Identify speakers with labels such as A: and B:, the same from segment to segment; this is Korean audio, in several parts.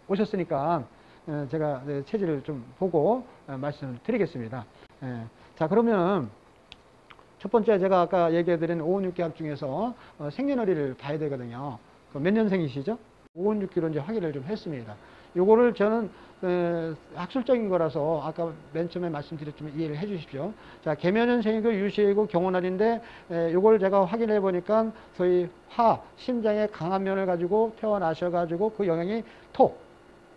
A: 오셨으니까 제가 체질을 좀 보고 말씀을 드리겠습니다. 자, 그러면 첫 번째 제가 아까 얘기해드린 516기학 중에서 생년월일을 봐야 되거든요. 몇 년생이시죠? 516기로 이제 확인을 좀 했습니다. 요거를 저는 학술적인 거라서 아까 맨 처음에 말씀드렸지만 이해를 해 주십시오. 자, 계면년생이고 유시이고 경혼날인데 요걸 제가 확인해 보니까 소위 화, 심장의 강한 면을 가지고 태어나셔가지고 그 영향이 토,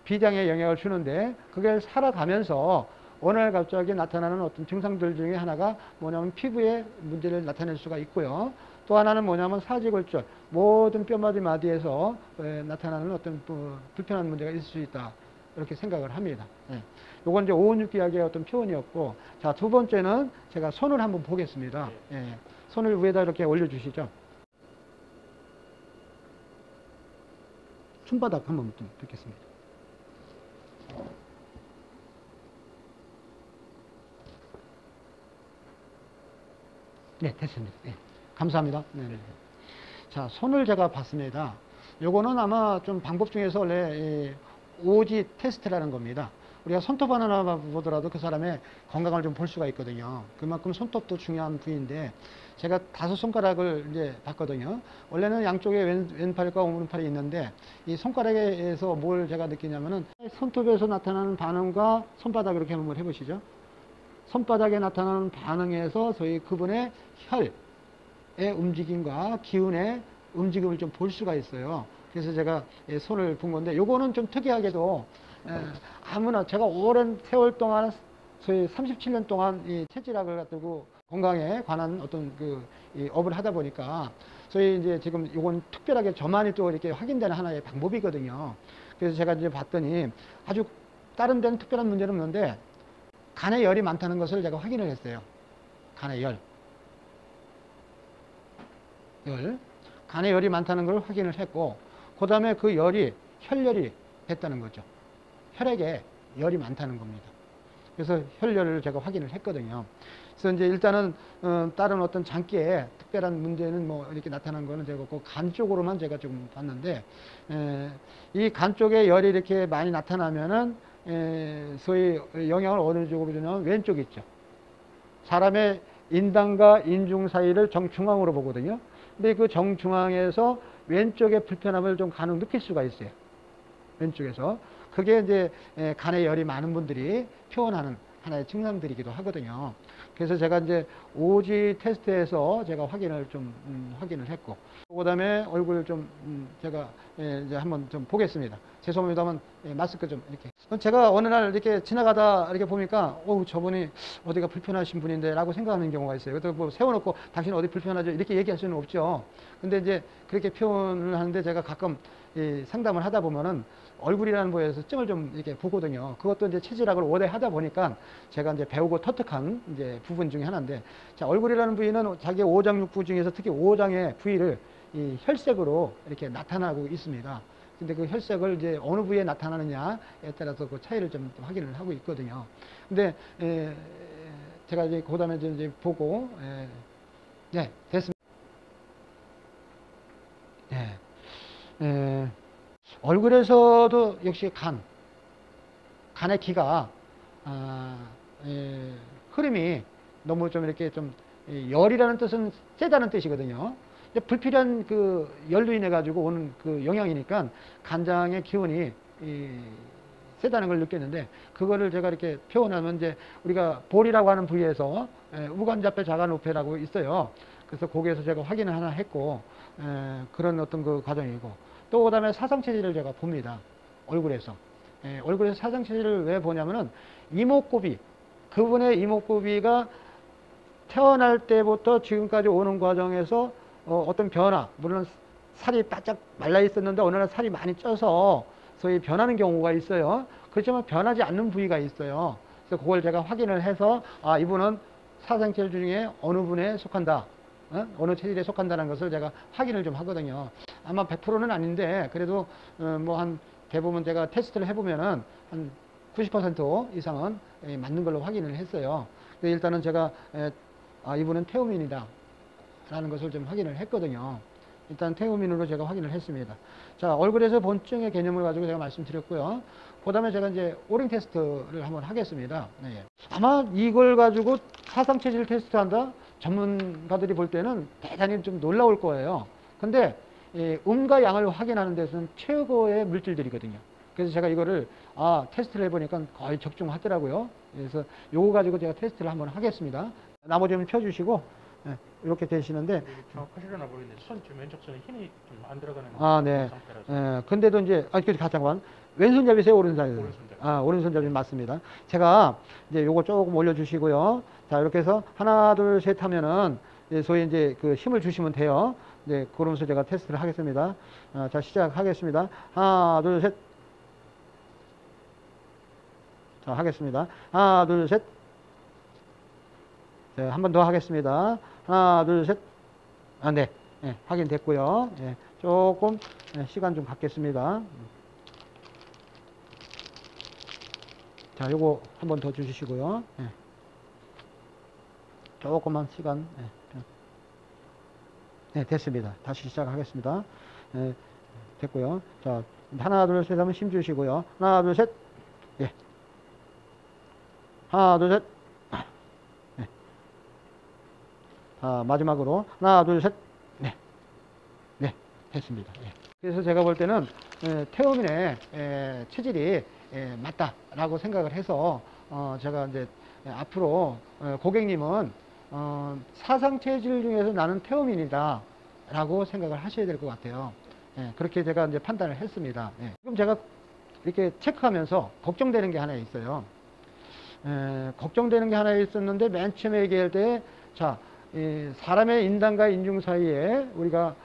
A: 비장에 영향을 주는데 그게 살아가면서 어느 날 갑자기 나타나는 어떤 증상들 중에 하나가 뭐냐면 피부에 문제를 나타낼 수가 있고요. 또 하나는 뭐냐면 사지골절, 모든 뼈마디 마디에서 나타나는 어떤 불편한 문제가 있을 수 있다. 이렇게 생각을 합니다. 요건 이제 516기학의 어떤 표현이었고, 자, 두 번째는 제가 손을 한번 보겠습니다. 손을 위에다 이렇게 올려주시죠. 손바닥 한번 좀 뵙겠습니다. 네, 됐습니다. 네, 감사합니다. 네네. 자, 손을 제가 봤습니다. 요거는 아마 좀 방법 중에서 원래 오지 테스트라는 겁니다. 우리가 손톱 하나 보더라도 그 사람의 건강을 좀 볼 수가 있거든요. 그만큼 손톱도 중요한 부위인데 제가 5손가락을 이제 봤거든요. 원래는 양쪽에 왼팔과 오른팔이 있는데 이 손가락에서 뭘 제가 느끼냐면은 손톱에서 나타나는 반응과 손바닥 이렇게 한번 해보시죠. 손바닥에 나타나는 반응에서 저희 그분의 혈의 움직임과 기운의 움직임을 좀 볼 수가 있어요. 그래서 제가 손을 본 건데 요거는 좀 특이하게도 아무나 제가 오랜 세월 동안 소위 37년 동안 이 체질학을 가지고 건강에 관한 어떤 이 업을 하다 보니까 소위 이제 지금 요건 특별하게 저만이 또 이렇게 확인되는 하나의 방법이거든요. 그래서 제가 이제 봤더니 아주 다른 데는 특별한 문제는 없는데 간에 열이 많다는 것을 제가 확인을 했어요. 간에 열. 간에 열이 많다는 걸 확인을 했고, 그 다음에 그 열이 혈열이 됐다는 거죠. 혈액에 열이 많다는 겁니다. 그래서 혈열을 제가 확인을 했거든요. 그래서 이제 일단은 다른 어떤 장기에 특별한 문제는 뭐 이렇게 나타난 거는 제가 없고 간 쪽으로만 제가 좀 봤는데 이 간 쪽에 열이 이렇게 많이 나타나면은 소위 영향을 어느 쪽으로 주냐면 왼쪽 있죠. 사람의 인당과 인중 사이를 정중앙으로 보거든요. 근데 그 정중앙에서 왼쪽의 불편함을 좀 간혹 느낄 수가 있어요. 왼쪽에서. 그게 이제 간에 열이 많은 분들이 표현하는 하나의 증상들이기도 하거든요. 그래서 제가 이제 오지 테스트에서 제가 확인을 했고, 그 다음에 얼굴 좀 제가 이제 한번 좀 보겠습니다. 죄송합니다만 마스크 좀 이렇게. 제가 어느 날 이렇게 지나가다 이렇게 보니까 저분이 어디가 불편하신 분인데 라고 생각하는 경우가 있어요. 그래서 뭐 세워놓고 당신 어디 불편하죠? 이렇게 얘기할 수는 없죠. 근데 이제 그렇게 표현을 하는데 제가 가끔 상담을 하다 보면은 얼굴이라는 부분에서 증을 좀 이렇게 보거든요. 그것도 이제 체질학을 오래 하다 보니까 제가 이제 배우고 터득한 이제 부분 중에 하나인데, 자, 얼굴이라는 부위는 자기 오장육부 중에서 특히 오장의 부위를 이 혈색으로 이렇게 나타나고 있습니다. 근데 그 혈색을 이제 어느 부위에 나타나느냐에 따라서 그 차이를 좀 확인을 하고 있거든요. 근데 제가 이제 그 다음에 이제 보고 네, 됐습니다. 네. 얼굴에서도 역시 간의 기가 흐름이 너무 좀 이렇게 좀 열이라는 뜻은 세다는 뜻이거든요. 불필요한 그 열로 인해 가지고 오는 그 영향이니까 간장의 기운이 세다는 걸 느꼈는데, 그거를 제가 이렇게 표현하면 이제 우리가 볼이라고 하는 부위에서 우관자폐 자가노폐라고 있어요. 그래서 거기에서 제가 확인을 하나 했고 그런 어떤 그 과정이고, 또 그 다음에 사상체질을 제가 봅니다. 얼굴에서. 얼굴에서 사상체질을 왜 보냐면은 이목구비, 그분의 이목구비가 태어날 때부터 지금까지 오는 과정에서 어떤 변화, 물론 살이 바짝 말라 있었는데 어느 날 살이 많이 쪄서 소위 변하는 경우가 있어요. 그렇지만 변하지 않는 부위가 있어요. 그래서 그걸 제가 확인을 해서 이분은 사상체질 중에 어느 분에 속한다, 어느 체질에 속한다는 것을 제가 확인을 좀 하거든요. 아마 100%는 아닌데 그래도 뭐 한 대부분 제가 테스트를 해보면은 한 90% 이상은 맞는 걸로 확인을 했어요. 근데 일단은 제가 이분은 태음인이다 라는 것을 좀 확인을 했거든요. 일단 태우민으로 제가 확인을 했습니다. 자, 얼굴에서 본증의 개념을 가지고 제가 말씀드렸고요. 그 다음에 제가 이제 오링 테스트를 한번 하겠습니다. 네. 아마 이걸 가지고 사상체질 테스트 한다? 전문가들이 볼 때는 대단히 좀 놀라울 거예요. 근데 음과 양을 확인하는 데서는 최고의 물질들이거든요. 그래서 제가 이거를 테스트를 해보니까 거의 적중하더라고요. 그래서 요거 가지고 제가 테스트를 한번 하겠습니다. 나머지 좀 펴주시고 이렇게 되시는데
B: 정확하시려나 모르겠는데 손 좀 왼쪽선에 힘이 좀 안 들어가는
A: 네.
B: 상태라서.
A: 근데도 이제 잠깐만, 왼손잡이세요, 오른손잡이?
B: 오른손잡이.
A: 오른손잡이 맞습니다. 제가 이제 요거 조금 올려주시고요. 자, 이렇게 해서 하나, 둘, 셋 하면은 소위 이제 그 힘을 주시면 돼요. 네, 그러면서 제가 테스트를 하겠습니다. 자, 시작하겠습니다. 하나, 둘, 셋. 자, 하겠습니다. 하나, 둘, 셋. 네, 한 번 더 하겠습니다. 하나, 둘, 셋. 네. 네, 확인됐고요. 네, 조금 시간 좀 갖겠습니다. 자, 요거 한 번 더 주시고요. 네. 조금만 시간. 네, 됐습니다. 다시 시작하겠습니다. 네, 됐고요. 자, 하나, 둘, 셋 하면 힘 주시고요. 하나, 둘, 셋. 예. 하나, 둘, 셋. 네. 자, 마지막으로 하나, 둘, 셋. 네. 네, 됐습니다. 예. 그래서 제가 볼 때는 태우민의 체질이 맞다라고 생각을 해서 제가 이제 앞으로 고객님은 사상 체질 중에서 나는 태우민이다 라고 생각을 하셔야 될 것 같아요. 그렇게 제가 이제 판단을 했습니다. 지금 제가 이렇게 체크하면서 걱정되는 게 하나 있어요. 걱정되는 게 하나 있었는데 맨 처음에 얘기할 때, 자, 사람의 인당과 인중 사이에 우리가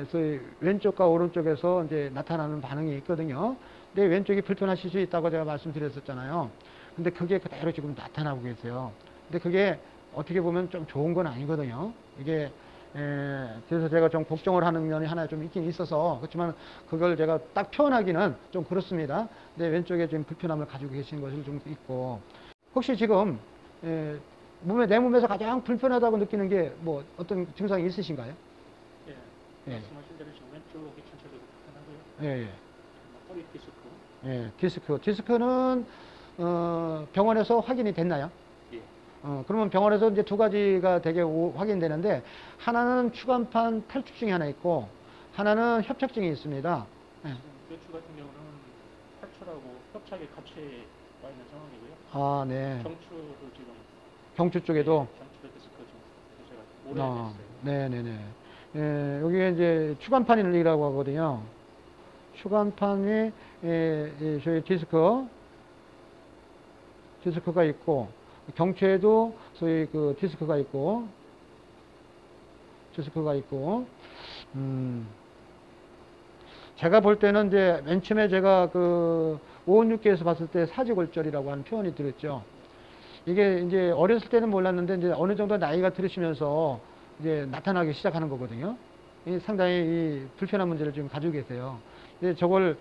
A: 소위 왼쪽과 오른쪽에서 이제 나타나는 반응이 있거든요. 근데 왼쪽이 불편하실 수 있다고 제가 말씀드렸었잖아요. 근데 그게 그대로 지금 나타나고 계세요. 근데 그게 어떻게 보면 좀 좋은 건 아니거든요. 이게 그래서 제가 좀 걱정을 하는 면이 하나 좀 있긴 있어서, 그렇지만 그걸 제가 딱 표현하기는 좀 그렇습니다. 근데 왼쪽에 지금 불편함을 가지고 계신 것이 좀 있고, 혹시 지금 내 몸에서 가장 불편하다고 느끼는 게 뭐 어떤 증상이 있으신가요?
B: 예. 말씀하신 대로 지금 왼쪽이 전체적으로 불편하고요.
A: 예.
B: 허리 디스크.
A: 예, 디스크는 병원에서 확인이 됐나요?
B: 예.
A: 그러면 병원에서 이제 두 가지가 되게 확인되는데, 하나는 추간판 탈축증이 하나 있고, 하나는 협착증이 있습니다.
B: 왼쪽 같은 경우는 탈출하고 협착이 같이 와 있는 상황이고요.
A: 네.
B: 경추도 지금.
A: 경추 쪽에도.
B: 경추 디스크 좀 제가 오래됐어요.
A: 네네네. 여기에 이제 추간판이라고 하거든요. 추간판이 저희 디스크가 있고, 경추에도 소위 그 디스크가 있고, 제가 볼 때는 이제 맨 처음에 제가 그 516개에서 봤을 때 사지골절이라고 하는 표현이 들었죠. 이게 이제 어렸을 때는 몰랐는데 이제 어느 정도 나이가 들으시면서 이제 나타나기 시작하는 거거든요. 상당히 이 불편한 문제를 지금 가지고 계세요. 근데 저걸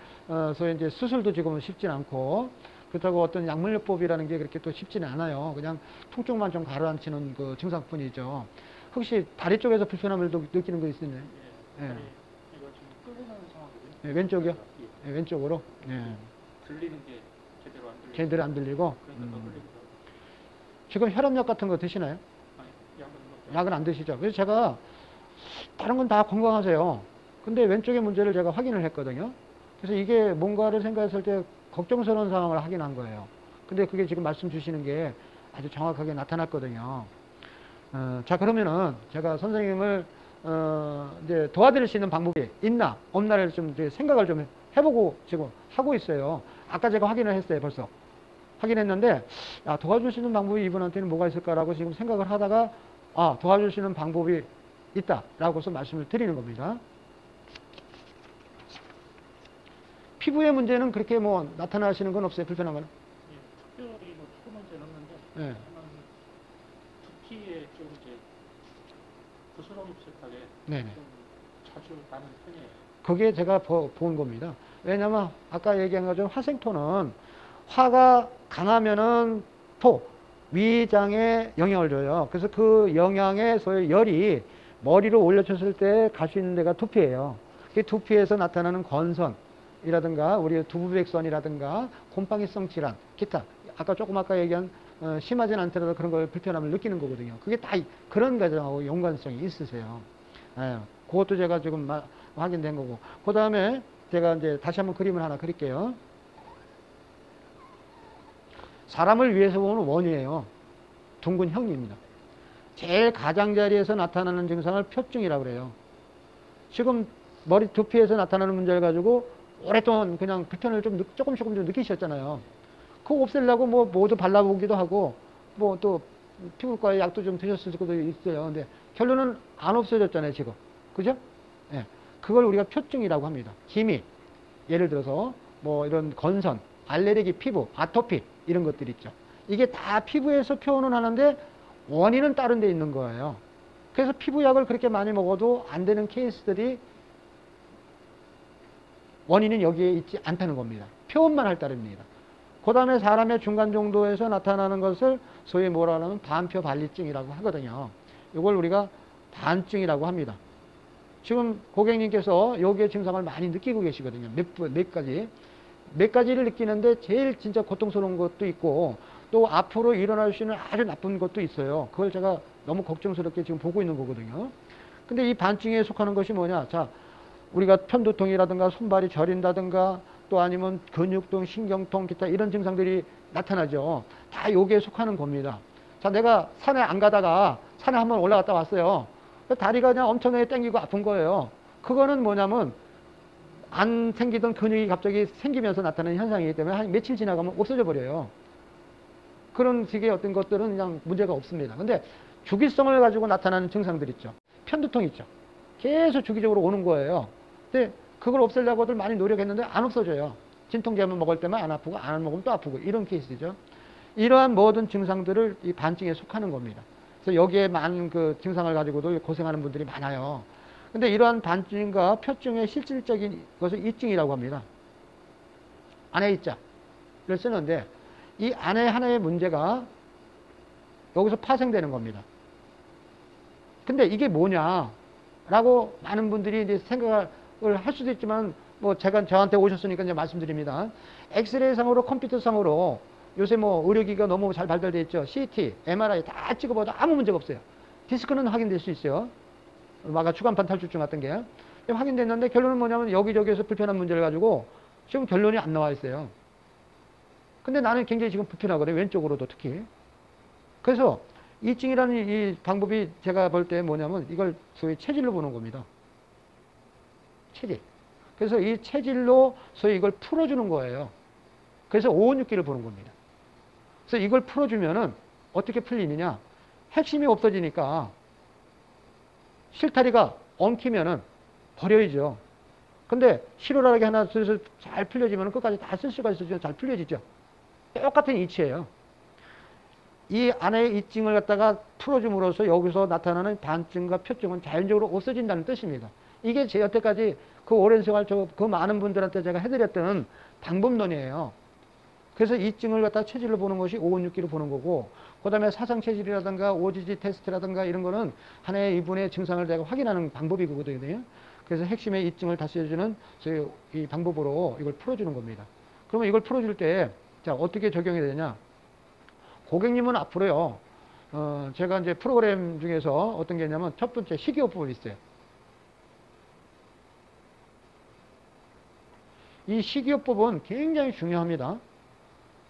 A: 소위 이제 수술도 지금은 쉽진 않고, 그렇다고 어떤 약물요법이라는 게 그렇게 또 쉽지는 않아요. 그냥 통증만 좀 가라앉히는 그 증상뿐이죠. 혹시 다리 쪽에서 불편함을 느끼는 거 있으나요?
B: 예. 이거 지금 끌리는 상황이고요.
A: 왼쪽이요? 왼쪽으로.
B: 들리는 게 제대로 안 들리고.
A: 제대로 안 들리고.
B: 그러니까 더 끌리고.
A: 지금 혈압약 같은 거 드시나요? 약은 안 드시죠? 그래서 제가 다른 건 다 건강하세요. 근데 왼쪽의 문제를 제가 확인을 했거든요. 그래서 이게 뭔가를 생각했을 때 걱정스러운 상황을 확인한 거예요. 근데 그게 지금 말씀 주시는 게 아주 정확하게 나타났거든요. 자, 그러면은 제가 선생님을 이제 도와드릴 수 있는 방법이 있나 없나를 좀 이제 생각을 좀 해보고 지금 하고 있어요. 아까 제가 확인을 했어요. 벌써 확인했는데, 도와줄 수 있는 방법이 이분한테는 뭐가 있을까라고 지금 생각을 하다가 도와줄 수 있는 방법이 있다라고서 말씀을 드리는 겁니다. 피부의 문제는 그렇게 뭐 나타나시는 건 없어요? 불편한 거는?
B: 예, 특별히 뭐 피부 문제는 없는데,
A: 네.
B: 두피에 좀 이제 부스럼이 비슷하게
A: 네네.
B: 좀 자주 나는 편이에요.
A: 그게 제가 본 겁니다. 왜냐면 아까 얘기한 것처럼 화생토는 화가 강하면은 위장에 영향을 줘요. 그래서 그 영향에 소위 열이 머리로 올려쳤을 때 갈 수 있는 데가 두피예요. 이 두피에서 나타나는 건선이라든가 우리 두부백선이라든가 곰팡이성 질환, 기타 아까 조금 아까 얘기한 심하진 않더라도 그런 걸 불편함을 느끼는 거거든요. 그게 다 그런 과정하고 연관성이 있으세요. 예, 그것도 제가 지금 확인된 거고. 그 다음에 제가 이제 다시 한번 그림을 하나 그릴게요. 사람을 위해서 보면 원이에요. 둥근 형입니다. 제일 가장자리에서 나타나는 증상을 표증이라고 그래요. 지금 머리 두피에서 나타나는 문제를 가지고 오랫동안 그냥 불편을 좀 조금씩 좀 느끼셨잖아요. 그거 없애려고 뭐 모두 발라보기도 하고 뭐 또 피부과에 약도 좀 드셨을 수도 있어요. 근데 결론은 안 없어졌잖아요, 지금. 그죠? 예. 그걸 우리가 표증이라고 합니다. 기미, 예를 들어서 뭐 이런 건선, 알레르기 피부, 아토피 이런 것들 있죠. 이게 다 피부에서 표현은 하는데 원인은 다른 데 있는 거예요. 그래서 피부약을 그렇게 많이 먹어도 안 되는 케이스들이 원인은 여기에 있지 않다는 겁니다. 표현만 할 따름입니다. 그 다음에 사람의 중간 정도에서 나타나는 것을 소위 뭐라 하면 반표 발리증이라고 하거든요. 이걸 우리가 반증이라고 합니다. 지금 고객님께서 여기에 증상을 많이 느끼고 계시거든요. 몇 가지를 느끼는데 제일 진짜 고통스러운 것도 있고 또 앞으로 일어날 수 있는 아주 나쁜 것도 있어요. 그걸 제가 너무 걱정스럽게 지금 보고 있는 거거든요. 근데 이 반증에 속하는 것이 뭐냐? 자, 우리가 편두통이라든가 손발이 저린다든가 또 아니면 근육통, 신경통, 기타 이런 증상들이 나타나죠. 다 여기에 속하는 겁니다. 자, 내가 산에 안 가다가 산에 한번 올라갔다 왔어요. 다리가 그냥 엄청나게 땡기고 아픈 거예요. 그거는 뭐냐면 안 생기던 근육이 갑자기 생기면서 나타나는 현상이기 때문에 한 며칠 지나가면 없어져 버려요. 그런 식의 어떤 것들은 그냥 문제가 없습니다. 근데 주기성을 가지고 나타나는 증상들 있죠. 편두통 있죠. 계속 주기적으로 오는 거예요. 근데 그걸 없애려고들 많이 노력했는데 안 없어져요. 진통제만 먹을 때만 안 아프고 안 먹으면 또 아프고 이런 케이스죠. 이러한 모든 증상들을 이 반증에 속하는 겁니다. 그래서 여기에 많은 그 증상을 가지고도 고생하는 분들이 많아요. 근데 이러한 반증과 표증의 실질적인 것을 이증이라고 합니다. 안에 이자를 쓰는데 이 안에 하나의 문제가 여기서 파생되는 겁니다. 근데 이게 뭐냐라고 많은 분들이 이제 생각을 할 수도 있지만 뭐 제가 저한테 오셨으니까 이제 말씀드립니다. 엑스레이 상으로 컴퓨터 상으로 요새 뭐 의료기기가 너무 잘 발달되어 있죠. CT, MRI 다 찍어봐도 아무 문제가 없어요. 디스크는 확인될 수 있어요. 아까 주간판 탈출증 같은 게 확인됐는데 결론은 뭐냐면 여기저기에서 불편한 문제를 가지고 지금 결론이 안 나와 있어요. 근데 나는 굉장히 지금 불편하거든요. 왼쪽으로도 특히. 그래서 이증이라는 이 방법이 제가 볼 때 뭐냐면 이걸 소위 체질로 보는 겁니다. 체질. 그래서 이 체질로 소위 이걸 풀어주는 거예요. 그래서 516기를 보는 겁니다. 그래서 이걸 풀어주면은 어떻게 풀리느냐. 핵심이 없어지니까 실타리가 엉키면은 버려야죠. 근데 실오라기 하나 슬슬 잘 풀려지면 끝까지 다 쓸 수가 있어서 잘 풀려지죠. 똑같은 이치예요. 이 안에 이증을 갖다가 풀어줌으로써 여기서 나타나는 반증과 표증은 자연적으로 없어진다는 뜻입니다. 이게 제 여태까지 그 오랜 생활 그 많은 분들한테 제가 해드렸던 방법론이에요. 그래서 이증을 갖다가 체질로 보는 것이 516기로 보는 거고, 그 다음에 사상체질이라든가 OGG 테스트라든가 이런 거는 하나의 이분의 증상을 내가 확인하는 방법이거든요. 그래서 핵심의 이증을 다스려주는 이 방법으로 이걸 풀어주는 겁니다. 그러면 이걸 풀어줄 때, 자, 어떻게 적용이 되냐? 고객님은 앞으로요, 제가 이제 프로그램 중에서 어떤 게 있냐면 첫 번째 식이요법이 있어요. 이 식이요법은 굉장히 중요합니다.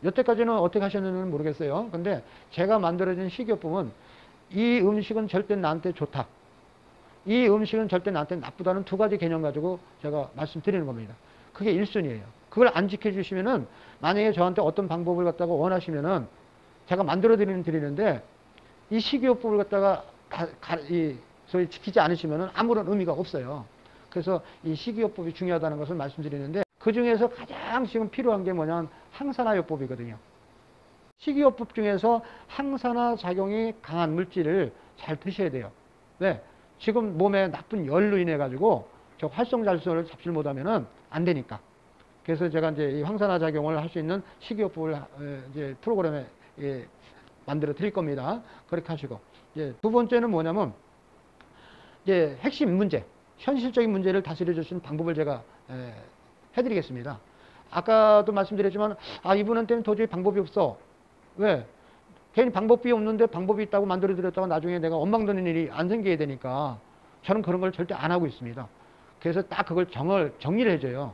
A: 여태까지는 어떻게 하셨는지는 모르겠어요. 근데 제가 만들어진 식이요법은 이 음식은 절대 나한테 좋다. 이 음식은 절대 나한테 나쁘다는 두 가지 개념 가지고 제가 말씀드리는 겁니다. 그게 1순위예요. 그걸 안 지켜주시면은 만약에 저한테 어떤 방법을 갖다가 원하시면은 제가 만들어 드리는데 이 식이요법을 갖다가 소위 지키지 않으시면은 아무런 의미가 없어요. 그래서 이 식이요법이 중요하다는 것을 말씀드리는데 그 중에서 가장 지금 필요한 게 뭐냐면 항산화요법이거든요. 식이요법 중에서 항산화 작용이 강한 물질을 잘 드셔야 돼요. 왜? 지금 몸에 나쁜 열로 인해 가지고 저 활성잘수를 잡지 못하면은 안 되니까. 그래서 제가 이제 이 항산화 작용을 할 수 있는 식이요법을 이제 프로그램에 만들어 드릴 겁니다. 그렇게 하시고. 이제 두 번째는 뭐냐면 이제 핵심 문제, 현실적인 문제를 다스려 줄 수 있는 방법을 제가 해드리겠습니다. 아까도 말씀드렸지만, 이분한테는 도저히 방법이 없어. 왜? 괜히 방법이 없는데 방법이 있다고 만들어 드렸다가 나중에 내가 엉망되는 일이 안 생기게 되니까 저는 그런 걸 절대 안 하고 있습니다. 그래서 딱 그걸 정리를 해줘요.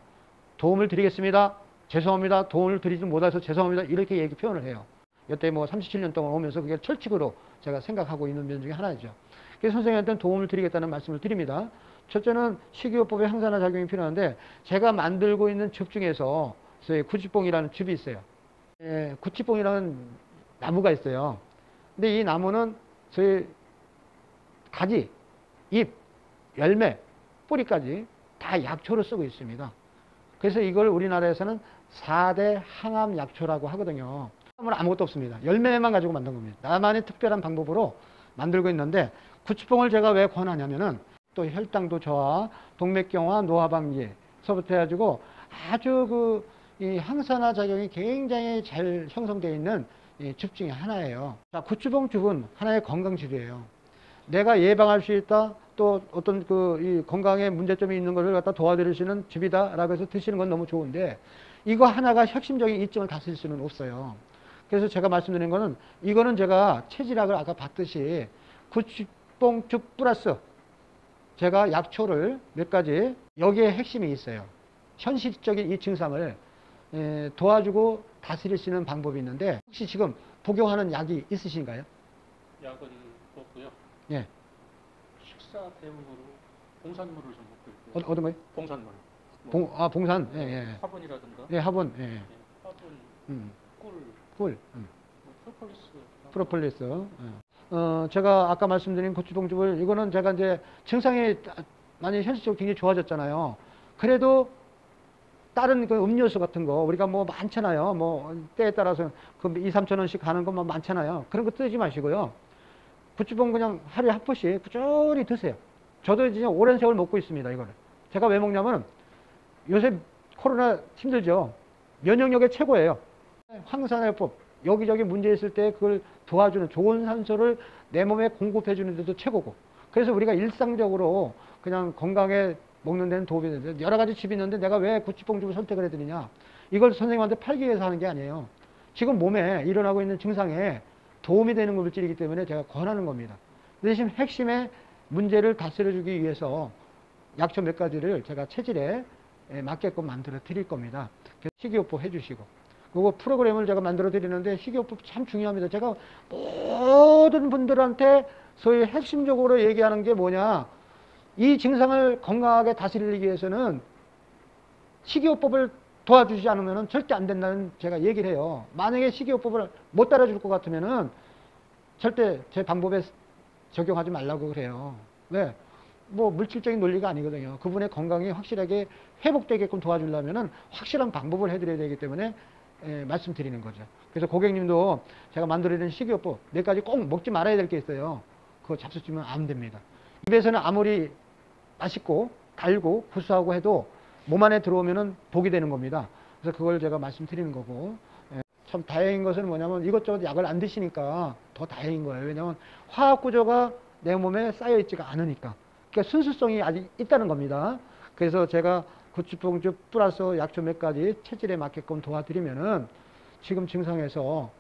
A: 도움을 드리겠습니다. 죄송합니다. 도움을 드리지 못해서 죄송합니다. 이렇게 얘기 표현을 해요. 여태 뭐 37년 동안 오면서 그게 철칙으로 제가 생각하고 있는 면 중에 하나죠. 그래서 선생님한테는 도움을 드리겠다는 말씀을 드립니다. 첫째는 식이요법의 항산화 작용이 필요한데 제가 만들고 있는 즙 중에서 저희 구치뽕이라는 즙이 있어요. 구치뽕이라는 나무가 있어요. 근데 이 나무는 저희 가지, 잎, 열매, 뿌리까지 다 약초로 쓰고 있습니다. 그래서 이걸 우리나라에서는 4대 항암 약초라고 하거든요. 아무것도 없습니다. 열매만 가지고 만든 겁니다. 나만의 특별한 방법으로 만들고 있는데 구치뽕을 제가 왜 권하냐면은 또 혈당도 저하, 동맥경화, 노화 방지서부터 해가지고 아주 이 항산화 작용이 굉장히 잘 형성되어 있는 즙 중에 하나예요. 자, 구치뽕즙은 하나의 건강즙이에요. 내가 예방할 수 있다, 또 어떤 이 건강에 문제점이 있는 것을 갖다 도와드릴 수 있는 즙이다라고 해서 드시는 건 너무 좋은데 이거 하나가 혁신적인 이점을 다스릴 수는 없어요. 그래서 제가 말씀드린 거는 이거는 제가 체질학을 아까 봤듯이 구치뽕즙 플러스 제가 약초를 몇 가지 여기에 핵심이 있어요. 현실적인 이 증상을 도와주고 다스릴 수 있는 방법이 있는데 혹시 지금 복용하는 약이 있으신가요?
B: 약은 없고요.
A: 예.
B: 식사 대용으로 봉산물을 좀 먹고 있고요.
A: 어떤 거요?
B: 봉산물.
A: 봉산. 예, 예.
B: 화분이라든가.
A: 예, 화분. 예.
B: 예, 화분,
A: 꿀.
B: 프로폴리스.
A: 프로폴리스. 예. 제가 아까 말씀드린 고추뽕즙을 이거는 제가 이제 증상이 많이 현실적으로 굉장히 좋아졌잖아요. 그래도 다른 그 음료수 같은 거 우리가 뭐 많잖아요. 뭐 때에 따라서 그 2, 3천 원씩 가는 거 많잖아요. 그런 거 쓰지 마시고요. 구치뽕 그냥 하루에 한 포씩 꾸준히 드세요. 저도 이제 오랜 세월 먹고 있습니다. 이거를. 제가 왜 먹냐면 요새 코로나 힘들죠. 면역력에 최고예요. 항산화법 여기저기 문제 있을 때 그걸 도와주는 좋은 산소를 내 몸에 공급해 주는 데도 최고고. 그래서 우리가 일상적으로 그냥 건강에 먹는 데는 도움이 되는데 여러 가지 즙이 있는데 내가 왜 구치뽕즙을 선택을 해드리냐. 이걸 선생님한테 팔기 위해서 하는 게 아니에요. 지금 몸에 일어나고 있는 증상에 도움이 되는 물질이기 때문에 제가 권하는 겁니다. 대신 핵심의 문제를 다스려주기 위해서 약초 몇 가지를 제가 체질에 맞게끔 만들어 드릴 겁니다. 식이요법 해주시고. 그리고 프로그램을 제가 만들어 드리는데 식이요법 참 중요합니다. 제가 모든 분들한테 소위 핵심적으로 얘기하는 게 뭐냐. 이 증상을 건강하게 다스리기 위해서는 식이요법을 도와주지 않으면 절대 안 된다는 제가 얘기를 해요. 만약에 식이요법을 못 따라줄 것 같으면은 절대 제 방법에 적용하지 말라고 그래요. 왜? 뭐 물질적인 논리가 아니거든요. 그분의 건강이 확실하게 회복되게끔 도와주려면은 확실한 방법을 해드려야 되기 때문에 말씀드리는 거죠. 그래서 고객님도 제가 만들어드린 식이요법 몇 가지 꼭 먹지 말아야 될 게 있어요. 그거 잡수시면 안 됩니다. 입에서는 아무리 맛있고 달고 구수하고 해도 몸 안에 들어오면은 독이 되는 겁니다. 그래서 그걸 제가 말씀드리는 거고. 참 다행인 것은 뭐냐면 이것저것 약을 안 드시니까 더 다행인 거예요. 왜냐하면 화학 구조가 내 몸에 쌓여 있지가 않으니까. 그러니까 순수성이 아직 있다는 겁니다. 그래서 제가 구치뽕즙 플러스 약초 몇 가지 체질에 맞게끔 도와드리면은 지금 증상에서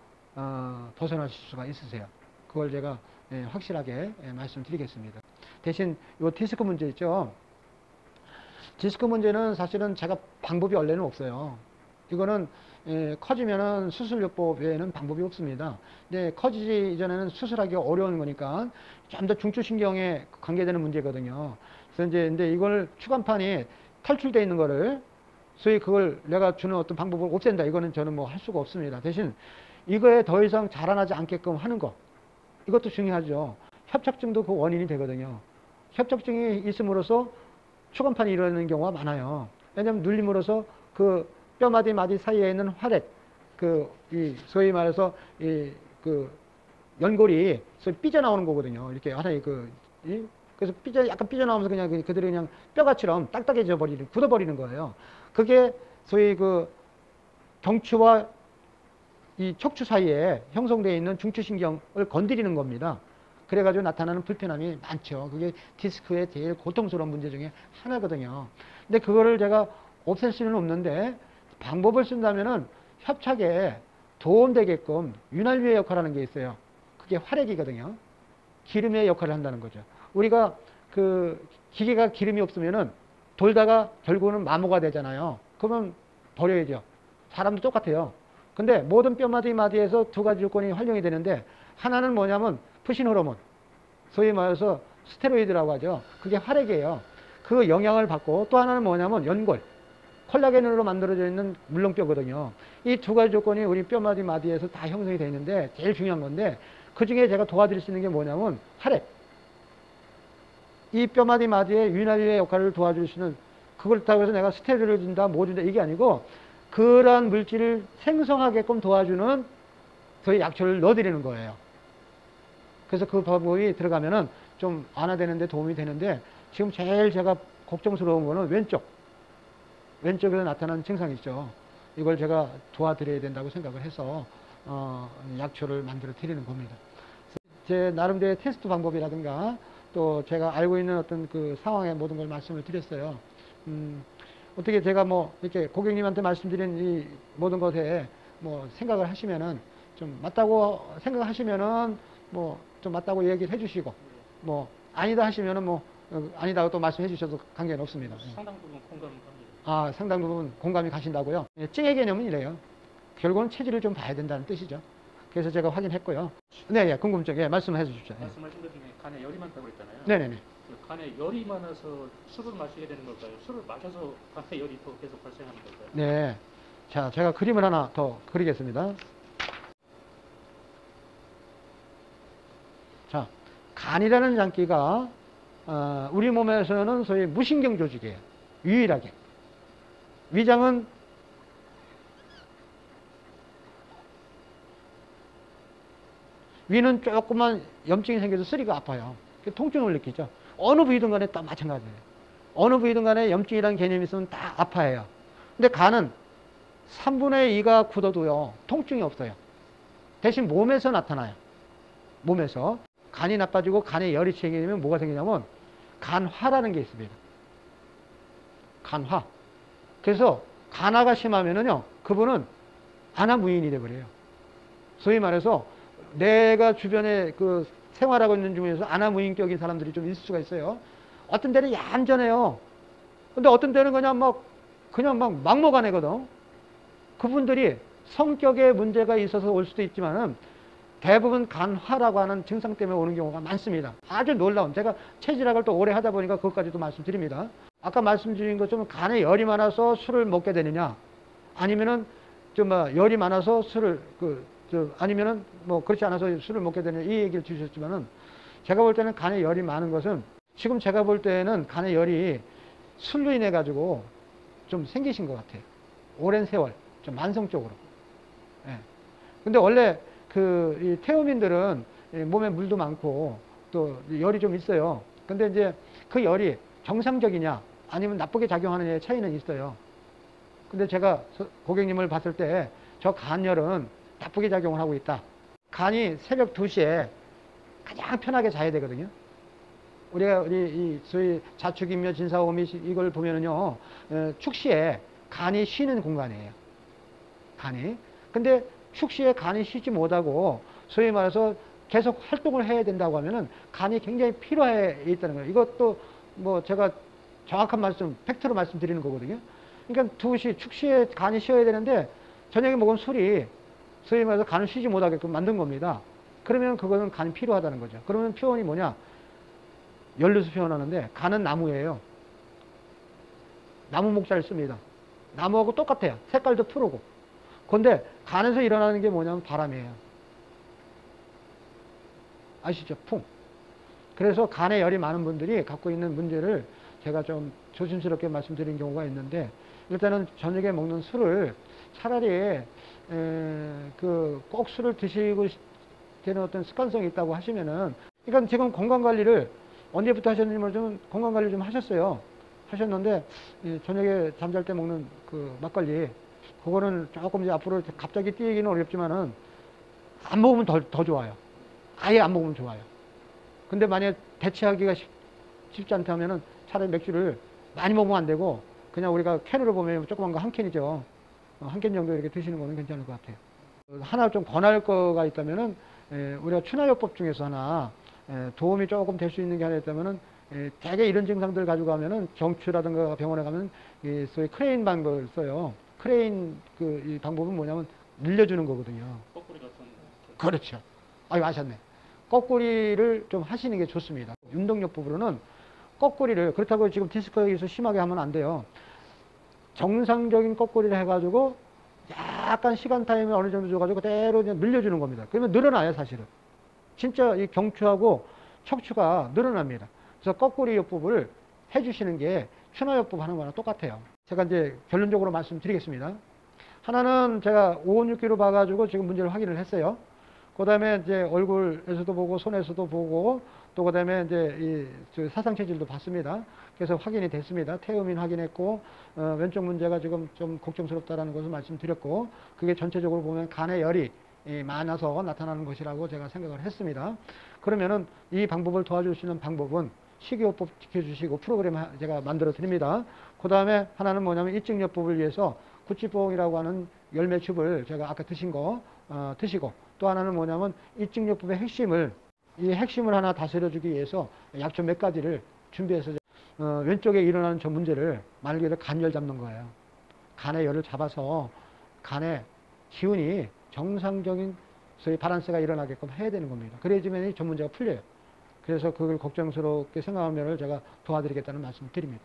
A: 벗어나실 수가 있으세요. 그걸 제가 확실하게 말씀드리겠습니다. 대신 이 디스크 문제 있죠. 디스크 문제는 사실은 제가 방법이 원래는 없어요. 이거는 커지면은 수술요법 외에는 방법이 없습니다. 근데 커지기 이전에는 수술하기가 어려운 거니까 좀 더 중추신경에 관계되는 문제거든요. 그래서 이제 근데 이걸 추간판이 탈출되어 있는 거를 소위 그걸 내가 주는 어떤 방법을 없앤다. 이거는 저는 뭐 할 수가 없습니다. 대신 이거에 더 이상 자라나지 않게끔 하는 거. 이것도 중요하죠. 협착증도 그 원인이 되거든요. 협착증이 있음으로써 추간판이 일어나는 경우가 많아요. 왜냐하면 눌림으로써 그 뼈마디 마디 사이에 있는 화렛, 소위 말해서 그 연골이 소위 삐져나오는 거거든요. 이렇게 하나의 그래서 약간 삐져나오면서 그냥 그들이 그냥 뼈가처럼 딱딱해져 버리는, 굳어버리는 거예요. 그게 소위 그 경추와 이 척추 사이에 형성되어 있는 중추신경을 건드리는 겁니다. 그래가지고 나타나는 불편함이 많죠. 그게 디스크의 제일 고통스러운 문제 중에 하나거든요. 근데 그거를 제가 없앨 수는 없는데 방법을 쓴다면은 협착에 도움되게끔 윤활유의 역할을 하는 게 있어요. 그게 활액이거든요. 기름의 역할을 한다는 거죠. 우리가 그 기계가 기름이 없으면은 돌다가 결국은 마모가 되잖아요. 그러면 버려야죠. 사람도 똑같아요. 근데 모든 뼈마디 마디에서 두 가지 조건이 활용이 되는데 하나는 뭐냐면 푸신 호르몬, 소위 말해서 스테로이드라고 하죠. 그게 활액이에요. 그 영향을 받고 또 하나는 뭐냐면 연골, 콜라겐으로 만들어져 있는 물렁뼈거든요. 이 두 가지 조건이 우리 뼈마디 마디에서 다 형성이 되어 있는데 제일 중요한 건데 그중에 제가 도와드릴 수 있는 게 뭐냐면 활액. 이 뼈마디 마디에 윤활유의 역할을 도와줄 수 있는, 그렇다고 해서 내가 스테로이드를 준다 뭐 준다 이게 아니고 그러한 물질을 생성하게끔 도와주는 저희 약초를 넣어드리는 거예요. 그래서 그 방법이 들어가면은 좀 완화되는데 도움이 되는데 지금 제일 제가 걱정스러운 거는 왼쪽에서 나타나는 증상이 있죠. 이걸 제가 도와드려야 된다고 생각을 해서 약초를 만들어 드리는 겁니다. 제 나름대로의 테스트 방법이라든가 또 제가 알고 있는 어떤 그 상황의 모든 걸 말씀을 드렸어요. 어떻게 제가 뭐 이렇게 고객님한테 말씀드린 이 모든 것에 뭐 생각을 하시면은 좀 맞다고 생각하시면은 뭐 좀 맞다고 얘기를 해주시고 뭐 아니다 하시면은 뭐 아니다고 또 말씀해 주셔도 관계는 없습니다.
B: 상당 부분 공감이 갑니다.
A: 아, 상당 부분 공감이 가신다고요? 예, 찡의 개념은 이래요. 결국은 체질을 좀 봐야 된다는 뜻이죠. 그래서 제가 확인했고요. 네, 예, 궁금증, 예, 말씀해 주십시오. 예.
B: 말씀하신 것 중에 간에 열이 많다고 그랬잖아요.
A: 네네네.
B: 그 간에 열이 많아서 술을 마시게 되는 걸까요? 술을 마셔서 간에 열이 더 계속 발생하는 걸까요?
A: 네. 자, 제가 그림을 하나 더 그리겠습니다. 자, 간이라는 장기가 우리 몸에서는 소위 무신경 조직이에요. 유일하게. 위장은 위는 조그만 염증이 생겨서 쓰리가 아파요. 통증을 느끼죠. 어느 부위든 간에 다 마찬가지예요. 어느 부위든 간에 염증이라는 개념이 있으면 다 아파해요. 근데 간은 3분의 2가 굳어도요, 통증이 없어요. 대신 몸에서 나타나요. 몸에서. 간이 나빠지고 간에 열이 생기면 뭐가 생기냐면 간화라는 게 있습니다. 간화. 그래서 간화가 심하면은요, 그분은 안하무인이 돼버려요. 소위 말해서 내가 주변에 그 생활하고 있는 중에서 안하무인격인 사람들이 좀 있을 수가 있어요. 어떤 때는 얌전해요. 근데 어떤 때는 그냥 막 막무가내거든. 그분들이 성격에 문제가 있어서 올 수도 있지만은 대부분 간화라고 하는 증상 때문에 오는 경우가 많습니다. 아주 놀라운, 제가 체질학을 또 오래 하다 보니까 그것까지도 말씀드립니다. 아까 말씀드린 것처럼 간에 열이 많아서 술을 먹게 되느냐, 아니면은 좀 열이 많아서 술을 아니면은 뭐 그렇지 않아서 술을 먹게 되느냐, 이 얘기를 주셨지만은 제가 볼 때는 간에 열이 많은 것은 지금 제가 볼 때는 간에 열이 술로 인해 가지고 좀 생기신 것 같아요. 오랜 세월, 좀 만성적으로. 예. 근데 원래 이 태음인들은 몸에 물도 많고 또 열이 좀 있어요. 근데 이제 그 열이 정상적이냐 아니면 나쁘게 작용하느냐의 차이는 있어요. 근데 제가 고객님을 봤을 때 저 간열은 나쁘게 작용을 하고 있다. 간이 새벽 2시에 가장 편하게 자야 되거든요. 우리가 이 소위 자축인묘 진사오미 이걸 보면은요, 축시에 간이 쉬는 공간이에요. 간이. 근데 축시에 간이 쉬지 못하고 소위 말해서 계속 활동을 해야 된다고 하면은 간이 굉장히 피로해 있다는 거예요. 이것도 뭐 제가 정확한 말씀, 팩트로 말씀드리는 거거든요. 그러니까 2시 축시에 간이 쉬어야 되는데 저녁에 먹은 술이 소위 말해서 간을 쉬지 못하게끔 만든 겁니다. 그러면 그거는 간이 피로하다는 거죠. 그러면 표현이 뭐냐? 연료수 표현하는데 간은 나무예요. 나무 목자를 씁니다. 나무하고 똑같아요. 색깔도 푸르고. 그런데 간에서 일어나는 게 뭐냐면 바람이에요. 아시죠? 풍. 그래서 간에 열이 많은 분들이 갖고 있는 문제를 제가 좀 조심스럽게 말씀드린 경우가 있는데, 일단은 저녁에 먹는 술을 차라리 꼭 술을 드시고 되는 어떤 습관성이 있다고 하시면은, 그러니까 지금 건강관리를 언제부터 하셨는지 좀 건강관리 좀 하셨어요. 하셨는데 저녁에 잠잘 때 먹는 그 막걸리, 그거는 조금 이제 앞으로 갑자기 뛰기는 어렵지만은 안 먹으면 더 좋아요. 아예 안 먹으면 좋아요. 근데 만약에 대체하기가 쉽지 않다면은 차라리 맥주를 많이 먹으면 안 되고 그냥 우리가 캔으로 보면 조그만 거 한 캔이죠. 한 캔 정도 이렇게 드시는 거는 괜찮을 것 같아요. 하나 좀 권할 거가 있다면은 우리가 추나요법 중에서 하나 도움이 조금 될 수 있는 게 하나 있다면은 대개 이런 증상들 가지고 가면은 경추라든가 병원에 가면 이 소위 크레인 방법을 써요. 크레인 이 방법은 뭐냐면 늘려주는 거거든요.
B: 거꾸리 같은.
A: 그렇죠. 아유, 아셨네. 거꾸리를 좀 하시는 게 좋습니다. 운동요법으로는 거꾸리를, 그렇다고 지금 디스크에서 심하게 하면 안 돼요. 정상적인 거꾸리를 해가지고 약간 시간 타임을 어느 정도 줘가지고 그대로 그냥 늘려주는 겁니다. 그러면 늘어나요, 사실은. 진짜 이 경추하고 척추가 늘어납니다. 그래서 거꾸리 요법을 해주시는 게 추나요법 하는 거랑 똑같아요. 제가 이제 결론적으로 말씀드리겠습니다. 하나는 제가 516기로 봐가지고 지금 문제를 확인을 했어요. 그 다음에 이제 얼굴에서도 보고 손에서도 보고 또 그 다음에 이제 이 사상 체질도 봤습니다. 그래서 확인이 됐습니다. 태음인 확인했고 왼쪽 문제가 지금 좀 걱정스럽다라는 것을 말씀드렸고 그게 전체적으로 보면 간에 열이 많아서 나타나는 것이라고 제가 생각을 했습니다. 그러면은 이 방법을 도와줄 수 있는 방법은 식이요법 지켜주시고 프로그램 제가 만들어 드립니다. 그 다음에 하나는 뭐냐면 입증요법을 위해서 구찌뽕이라고 하는 열매즙을 제가 아까 드신 거 드시고 또 하나는 뭐냐면 입증요법의 이 핵심을 하나 다스려주기 위해서 약초 몇 가지를 준비해서 왼쪽에 일어나는 저 문제를 말 그대로 간열 잡는 거예요. 간의 열을 잡아서 간의 기운이 정상적인 소위 바란스가 일어나게끔 해야 되는 겁니다. 그래야지만 저 문제가 풀려요. 그래서 그걸 걱정스럽게 생각하면 제가 도와드리겠다는 말씀을 드립니다.